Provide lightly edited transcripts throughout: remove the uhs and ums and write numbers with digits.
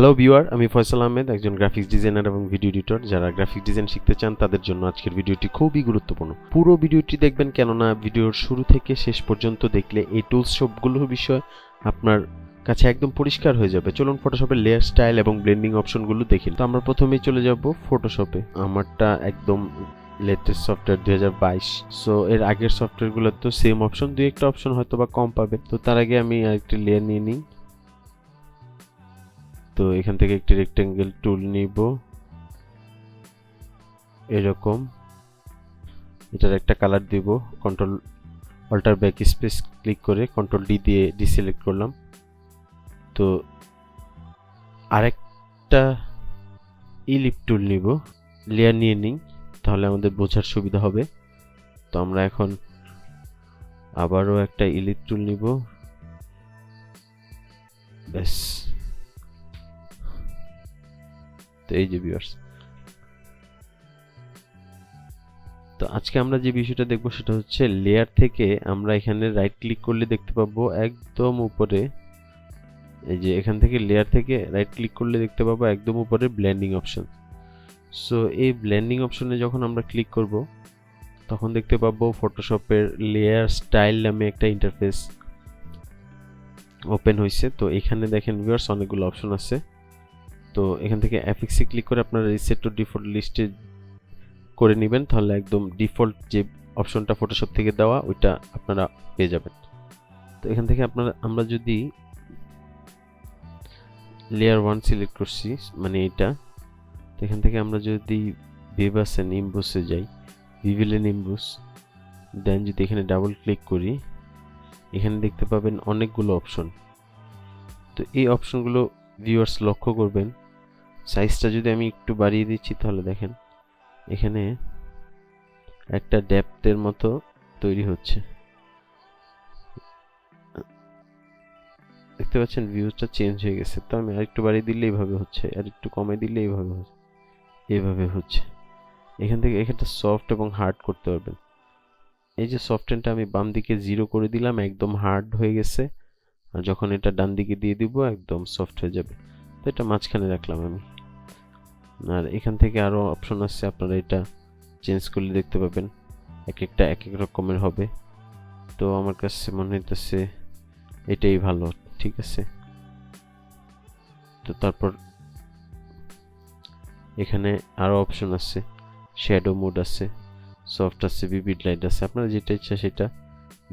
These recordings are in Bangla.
হ্যালো ভিউয়ার, আমি ফয়সাল আহমেদ, একজন গ্রাফিক্স ডিজাইনার এবং ভিডিও এডিটর। যারা গ্রাফিক ডিজাইন শিখতে চান তাদের জন্য আজকের ভিডিওটি খুবই গুরুত্বপূর্ণ। পুরো ভিডিওটি দেখবেন, কেননা ভিডিওর শুরু থেকে শেষ পর্যন্ত দেখলে এই টুলস সবগুলোর বিষয় আপনার কাছে একদম পরিষ্কার হয়ে যাবে। চলুন ফটোশপের লেয়ার, স্টাইল এবং ব্লেন্ডিং অপশনগুলো দেখি। তো আমরা প্রথমেই চলে যাব ফটোশপে। আমারটা একদম লেটেস্ট সফটওয়্যার 2022। সো এর আগের সফটওয়্যারগুলো তো সেম অপশন, দুই একটা অপশন হয়তো বা কম পাবে। তো তার আগে আমি আরেকটি লেয়ার নিয়ে নিই। তো এখান থেকে একটি রেক্টেঙ্গেল টুল নিব, এরকম। এটার একটা কালার দিব, control alt backspace click করে কন্ট্রোল ডি দিয়ে ডিসিলেক্ট করলাম। তো আরেকটা ইলিপ টুল নিব, লেয়ার নিয়ে নিই, তাহলে আমাদের বোঝার সুবিধা হবে। তো আমরা এখন আবারও একটা ইলিপ টুল নিব, ব্যাস। তো এই যে ভিউয়ার্স, তো আজকে আমরা যে বিষয়টা দেখব সেটা হচ্ছে লেয়ার থেকে আমরা এখানে রাইট ক্লিক করলে দেখতে পাবো একদম উপরে, এই যে এখান থেকে লেয়ার থেকে রাইট ক্লিক করলে দেখতে পাবো একদম উপরে ব্লেন্ডিং অপশন। সো এই ব্লেন্ডিং অপশনে যখন আমরা ক্লিক করব তখন দেখতে পাবো ফটোশপের লেয়ার স্টাইল নামে একটা ইন্টারফেস ওপেন হয়েছে। তো এখানে দেখেন ভিউয়ার্স, অনেকগুলো অপশন আছে। তো এখান থেকে এফএক্সে ক্লিক করে আপনারা রিসেট টু ডিফল্ট লিস্টে করে নেবেন, তাহলে একদম ডিফল্ট যে অপশনটা ফটোশপ থেকে দেওয়া ওইটা আপনারা পেয়ে যাবেন। তো এখান থেকে আমরা যদি লেয়ার 1 সিলেক্ট করছি, মানে এটা, তো এখান থেকে আমরা যদি বেবাসেন ইমবোসে যাই, ভিভিলেন ইমবোস, দেন যদি এখানে ডাবল ক্লিক করি, এখানে দেখতে পাবেন অনেকগুলো অপশন। তো এই অপশনগুলো ভিউয়ার্স লক্ষ্য করবেন, সাইজটা যদি আমি একটু বাড়িয়ে দিচ্ছি তাহলে দেখেন এখানে একটা ডেপথের মতো তৈরি হচ্ছে, দেখতে পাচ্ছেন ভিউজটা চেঞ্জ হয়ে গেছে। তো আমি আরেকটু বাড়িয়ে দিলে এইভাবে হচ্ছে, আর একটু কমে দিলে এইভাবে হচ্ছে। এখান থেকে এখানটা সফট এবং হার্ড করতে পারবেন। এই যে সফটনেটা আমি বাম দিকে 0 করে দিলাম, একদম হার্ড হয়ে গেছে। আর যখন এটা ডান দিকে দিয়ে দিব একদম সফট হয়ে যাবে। তো এটা মাঝখানে রাখলাম আমি। আর এখান থেকে আরো অপশন আছে, আপনারা এটা চেঞ্জ করলে দেখতে পাবেন এক একটা এক এক রকমের হবে। তো আমার কাছে মনে হইতেছে এটাই ভালো, ঠিক আছে। তো তারপর এখানে আরো অপশন আছে, শ্যাডো মোড আছে, সফট আছে, ভিভিড লাইট আছে, আপনারা যেটা ইচ্ছা সেটা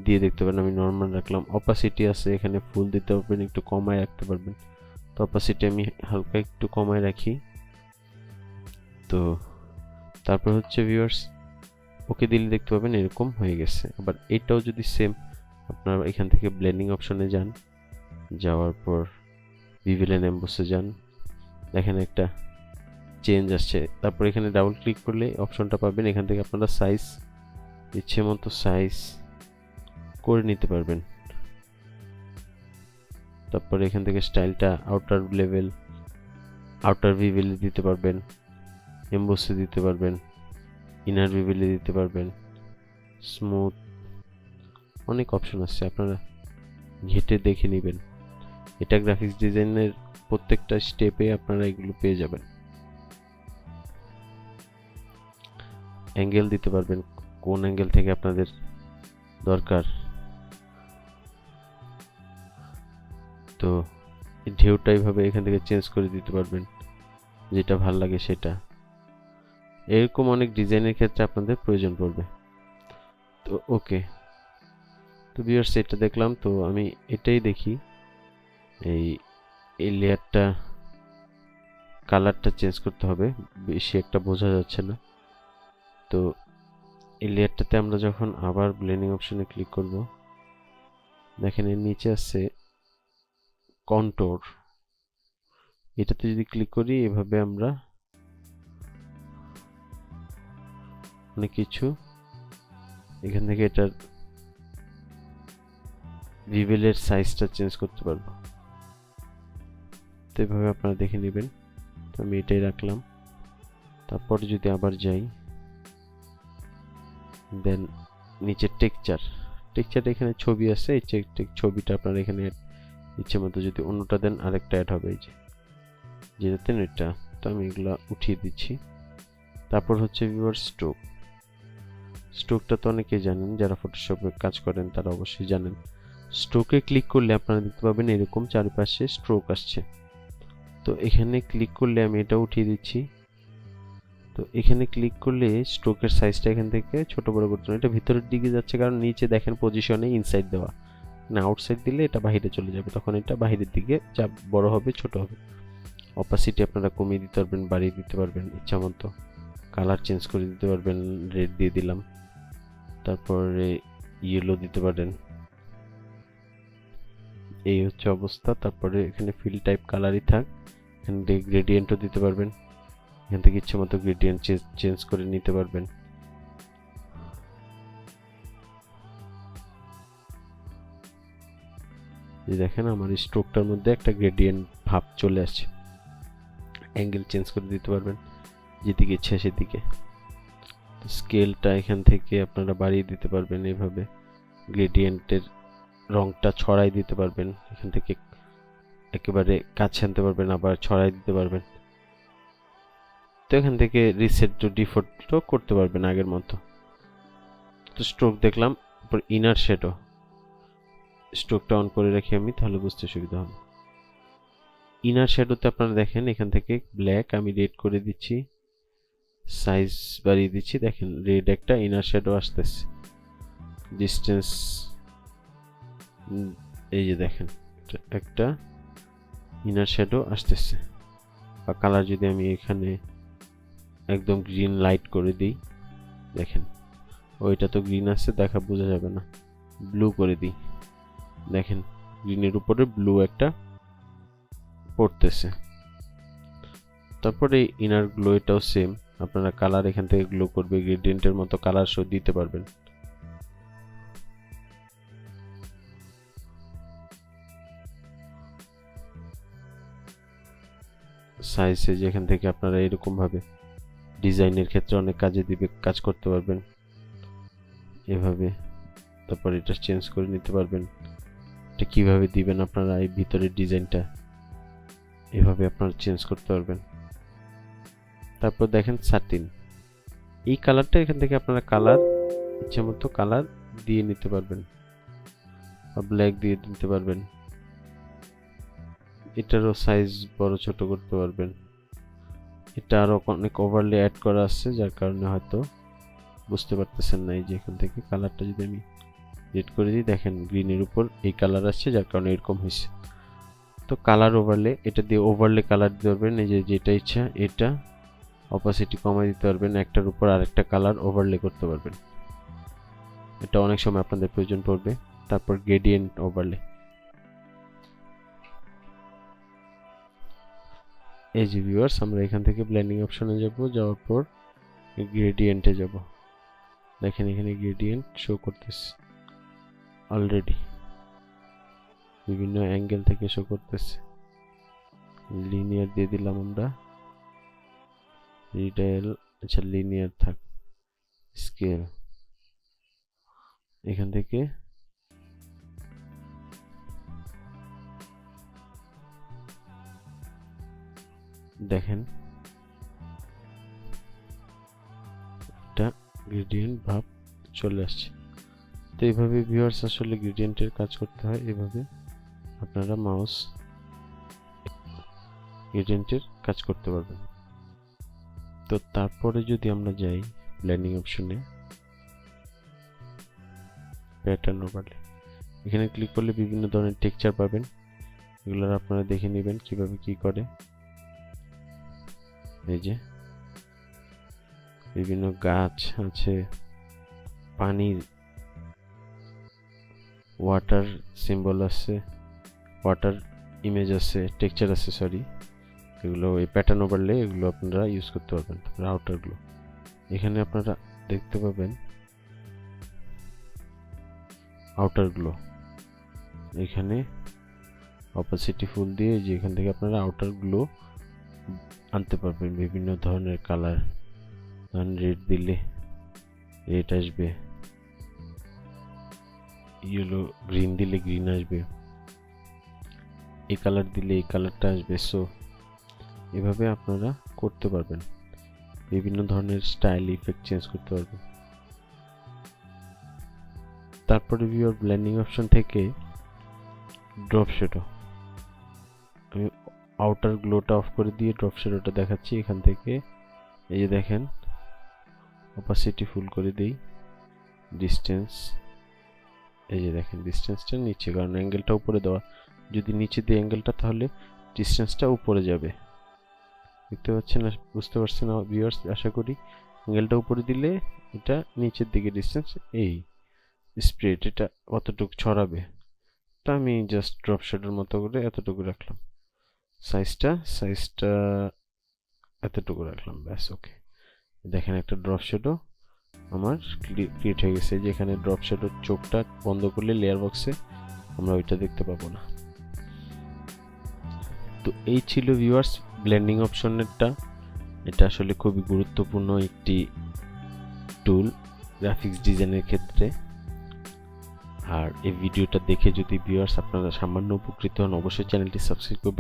দিয়ে দেখতে পারেন। আমি নর্মাল রাখলাম। অপাসিটি আছে, এখানে ফুল দিতে পারবেন, একটু কমায় রাখতে পারবেন। তো অপাসিটি আমি হালকা একটু কমায় রাখি। তো তারপর হচ্ছে ভিউয়ার্স, ওকে দিলে দেখতে পাবেন এরকম হয়ে গেছে। আবার এটাও যদি সেম, আপনারা এখান থেকে ব্লেন্ডিং অপশনে যান, যাওয়ার পর ভিভিলেন এমবোসে যান, দেখেন একটা চেঞ্জ আসছে। তারপর এখানে ডাবল ক্লিক করলে অপশনটা পাবেন, এখান থেকে আপনারা সাইজ ইচ্ছে মতো সাইজ করে নিতে পারবেন। তারপর এখান থেকে স্টাইলটা আউটার লেভেল, আউটার ভিভেলে দিতে পারবেন, এমবোসে দিতে পারবেন, ইনার ভিভেলে দিতে পারবেন, স্মুথ, অনেক অপশন আছে, আপনারা ঘেটে দেখে নেবেন। এটা গ্রাফিক্স ডিজাইনের প্রত্যেকটা স্টেপে আপনারা এগুলো পেয়ে যাবেন। অ্যাঙ্গেল দিতে পারবেন, কোন অ্যাঙ্গেল থেকে আপনাদের দরকার। তো ঢেউটা এইভাবে এখান থেকে চেঞ্জ করে দিতে পারবেন, যেটা ভাল লাগে সেটা। এরকম অনেক ডিজাইনের ক্ষেত্রে আপনাদের প্রয়োজন পড়বে। তো ওকে, তো ভিউয়ার্স এটা দেখলাম। তো আমি এটাই দেখি, এই লেয়ারটা কালারটা চেঞ্জ করতে হবে, বেশি একটা বোঝা যাচ্ছে না। তো এই লেয়ারটাতে আমরা যখন আবার ব্লেন্ডিং অপশনে ক্লিক করব, দেখেন এর নিচে আছে কন্ট্রোর, এটাতে যদি ক্লিক করি এভাবে আমরা অনেক কিছু এখান থেকে এটার ভিভেলের সাইজটা চেঞ্জ করতে পারবো। তো এভাবে আপনারা দেখে নেবেন। তো আমি এটাই রাখলাম। তারপর যদি আবার যাই, দেন নিচে টেক্সচার এখানে ছবি আছে, এই ছবিটা আপনারা এখানে ইচ্ছে মতো যদি অন্যটা দেন আরেকটা অ্যাড হবে। এই যে যেটাতে এটা, তো আমি এগুলা উঠিয়ে দিচ্ছি। তারপর হচ্ছে ভিউয়ার স্ট্রোক। স্ট্রোকটা তো অনেকেই জানেন, যারা ফটোশপে কাজ করেন তারা অবশ্যই জানেন। স্ট্রোকে ক্লিক করলে আপনারা দেখতে পাবেন এরকম চারপাশে স্ট্রোক আসছে। তো এখানে ক্লিক করলে আমি এটা উঠিয়ে দিচ্ছি। তো এখানে ক্লিক করলে স্ট্রোকের সাইজটা এখান থেকে ছোট বড় করতে হবে। এটা ভিতরের দিকে যাচ্ছে কারণ নিচে দেখেন পজিশনে ইনসাইড দেওয়া, না আউটসাইড দিলে এটা বাইরে চলে যাবে, তখন এটা বাইরের দিকে যা বড় হবে ছোট হবে। অপাসিটি আপনারা কমিয়ে দিতে পারবেন, বাড়িয়ে দিতে পারবেন ইচ্ছা মতো। কালার চেঞ্জ করে দিতে পারবেন, রেড দিয়ে দিলাম, তারপরে ইয়েলো দিতে পারেন। এই হচ্ছে অবস্থা। তারপরে এখানে ফিল টাইপ কালারই থাক, এখান থেকে গ্রেডিয়েন্টও দিতে পারবেন, এখান থেকে ইচ্ছে মতো গ্রেডিয়েন্ট চেঞ্জ করে নিতে পারবেন। এই দেখেন আমার স্ট্রোকটার মধ্যে একটা গ্রেডিয়েন্ট ভাব চলে আসছে। অ্যাঙ্গেল চেঞ্জ করে দিতে পারবেন যেদিকে ইচ্ছা সেদিকে। স্কেলটা এখান থেকে আপনারা বাড়িয়ে দিতে পারবেন, এইভাবে গ্রেডিয়েন্টের রংটা ছড়াই দিতে পারবেন, এখান থেকে একেবারে কাছে আনতে পারবেন, আবার ছড়াই দিতে পারবেন। তো এখান থেকে রিসেট টু ডিফল্টও করতে পারবেন আগের মতো। তো স্ট্রোক দেখলাম, তারপর ইনার শ্যাডো। স্ট্রোকটা অন করে রাখি আমি, তাহলে বুঝতে সুবিধা হবে। ইনার শ্যাডোতে আপনারা দেখেন এখান থেকে ব্ল্যাক আমি রেড করে দিচ্ছি, সাইজ বাড়িয়ে দিচ্ছি। দেখেন রেড একটা ইনার শ্যাডো আসতেছে, ডিস্টেন্স এই যে দেখেন একটা ইনার শ্যাডো আসতেছে। বা কালার যদি আমি এখানে একদম গ্রিন লাইট করে দিই, দেখেন ওইটা তো গ্রিন আছে, দেখা বোঝা যাবে না, ব্লু করে দিই, দেখেন গ্রিনের উপরে ব্লু একটা পড়তেছে। তারপরে ইনার গ্লো এটাও সেম, আপনারা কালার এখান থেকে গ্লো করবে, গ্রেডিয়েন্টের মতো কালার শো দিতে পারবেন। সাইজে যেখান থেকে আপনারা এরকম ভাবে ডিজাইনের ক্ষেত্রে অনেক কাজে দিবে, কাজ করতে পারবেন এভাবে। তারপর এটা চেঞ্জ করে নিতে পারবেন, এটা কিভাবে দিবেন আপনারা এই ভিতরের ডিজাইনটা, এভাবে আপনারা চেঞ্জ করতে পারবেন। তারপর দেখেন সাটিন, এই কালারটা এখান থেকে আপনারা কালার ইচ্ছে মতো কালার দিয়ে নিতে পারবেন, বা ব্ল্যাক দিয়ে দিতে পারবেন। এটারও সাইজ বড় ছোট করতে পারবেন। এটা আরো অনেক ওভারলে অ্যাড করা আছে, যার কারণে হয়তো বুঝতে পারতেছেন না। এই যে এখান থেকে কালারটা যদি আমি রেড করে দিই, দেখেন গ্রিনের উপর এই কালার আসছে, যার কারণে এরকম হয়েছে। তো কালার ওভারলে, এটা দিয়ে ওভারলে কালার দিতে পারবেন, এই যে যেটা ইচ্ছা এটা অপাসিটি কমাই দিতে পারবেন, একটার উপর আরেকটা কালার ওভারলে করতে পারবেন। এটা অনেক সময় আপনাদের প্রয়োজন পড়বে। তারপর গ্রেডিয়েন্ট ওভারলে, এই যে ভিউয়ার্স আমরা এখান থেকে ব্লেন্ডিং অপশনে যাব, যাওয়ার পর গ্রেডিয়েন্টে যাব। দেখেন এখানে গ্রেডিয়েন্ট শো করতেছে অলরেডি, বিভিন্ন অ্যাঙ্গেল থেকে শো করতেছে। লিনিয়ার দিয়ে দিলাম আমরা, রিডায়াল, আচ্ছা লিনিয়ার থাক, স্কেল এখান থেকে দেখেন এটা গ্রেডিয়েন্ট ভাব চলে আসছে। তো এইভাবে ভিউয়ার্স আসলে গ্রেডিয়েন্টের কাজ করতে হয়, এভাবে আপনারা মাউস গ্রেডিয়েন্টের কাজ করতে পারবেন। তো তারপরে যদি আমরা যাই ব্লেন্ডিং অপশনে, প্যাটার্ন ওভারলে, এখানে ক্লিক করলে বিভিন্ন ধরনের টেক্সচার পাবেন, এগুলো আপনারা দেখে নেবেন কিভাবে কি করে। এই যে বিভিন্ন গাছ আছে, পানির ওয়াটার সিম্বল আছে, ওয়াটার ইমেজ আছে, টেক্সচার আছে, সরি এগুলো এই প্যাটার্ন ওভারলে এগুলো আপনারা ইউজ করতে পারবেন। আউটারগুলো এখানে আপনারা দেখতে পাবেন, আউটারগুলো এখানে অপাসিটি ফুল দিয়ে, যে এখান থেকে আপনারা আউটারগুলো আনতে পারবেন বিভিন্ন ধরনের কালার। ধরেন রেড দিলে রেড আসবে, ইয়েলো গ্রিন দিলে গ্রিন আসবে, এই কালার দিলে এই কালারটা আসবে। সো এভাবে আপনারা করতে পারবেন, বিভিন্ন ধরনের স্টাইল ইফেক্ট চেঞ্জ করতে পারবেন। তারপরে ভিউয়ার ব্লেন্ডিং অপশন থেকে ড্রপ শ্যাডো, আমি আউটার গ্লোটা অফ করে দিয়ে ড্রপ শ্যাডোটা দেখাচ্ছি। এখান থেকে এই যে দেখেন, অপাসিটি ফুল করে দিই, ডিস্টেন্স, এই যে দেখেন ডিস্টেন্সটা নিচে, কারণ অ্যাঙ্গেলটা উপরে দেওয়া, যদি নিচে দিই অ্যাঙ্গেলটা তাহলে ডিস্টেন্সটা উপরে যাবে। দেখতে পাচ্ছেন, বুঝতে পারছেন ভিউয়ার্স? আশা করি অ্যাঙ্গেলটা উপরে দিলে এটা নিচের দিকে ডিস্টেন্স, এই স্প্রেড এটা অতটুকু ছড়াবে। তা আমি জাস্ট ড্রপ শ্যাডোর মতো করে এতটুকু রাখলাম, সাইজটা এতটুকু রাখলাম, ব্যাস। ওকে, দেখেন একটা ড্রপ শ্যাডো আমার ক্রিয়েট হয়ে গেছে। যেখানে ড্রপ শ্যাডোর চোখটা বন্ধ করলে লেয়ার বক্সে আমরা ওইটা দেখতে পাবো না। তো এই ছিল ভিউয়ার্স ব্লেন্ডিং অপশনেরটা। এটা আসলে খুবই গুরুত্বপূর্ণ একটি টুল গ্রাফিক্স ডিজাইনের ক্ষেত্রে। আর এই ভিডিওটা দেখে যদি ভিউয়ার্স আপনারা সামান্য উপকৃত হন, অবশ্যই চ্যানেলটি সাবস্ক্রাইব করবেন।